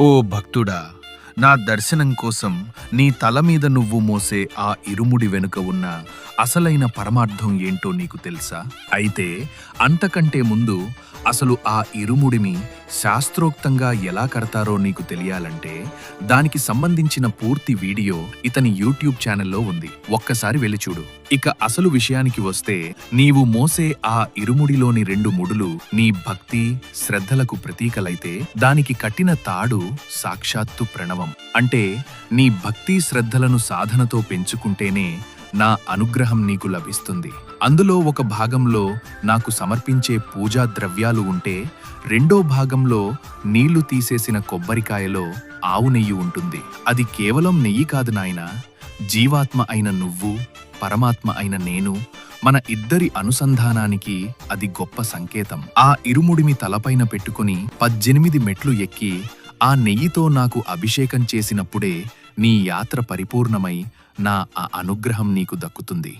ఓ భక్తుడా, నా దర్శనం కోసం నీ తల మీద నువ్వు మోసే ఆ ఇరుముడి వెనుక ఉన్న అసలైన పరమార్థం ఏంటో నీకు తెలుసా? అయితే అంతకంటే ముందు అసలు ఆ ఇరుముడిని శాస్త్రోక్తంగా ఎలా కడతారో నీకు తెలియాలంటే దానికి సంబంధించిన పూర్తి వీడియో ఇతని యూట్యూబ్ ఛానల్లో ఉంది. ఒక్కసారి వెళ్ళి చూడు. ఇక అసలు విషయానికి వస్తే, నీవు మోసే ఆ ఇరుముడిలోని 2 ముడులు నీ భక్తి శ్రద్ధలకు ప్రతీకలైతే, దానికి కట్టిన తాడు సాక్షాత్తు ప్రణవం. అంటే నీ భక్తి శ్రద్ధలను సాధనతో పెంచుకుంటేనే నా అనుగ్రహం నీకు లభిస్తుంది. అందులో ఒక భాగంలో నాకు సమర్పించే పూజా ద్రవ్యాలు ఉంటే, రెండో భాగంలో నీళ్లు తీసేసిన కొబ్బరికాయలో ఆవు నెయ్యి ఉంటుంది. అది కేవలం నెయ్యి కాదు నాయనా, జీవాత్మ అయిన నువ్వు, పరమాత్మ అయిన నేను, మన ఇద్దరి అనుసంధానానికి అది గొప్ప సంకేతం. ఆ ఇరుముడిని తలపైన పెట్టుకుని 18 మెట్లు ఎక్కి ఆ నెయ్యితో నాకు అభిషేకం చేసినప్పుడే నీ యాత్ర పరిపూర్ణమై నా ఆ అనుగ్రహం నీకు దక్కుతుంది.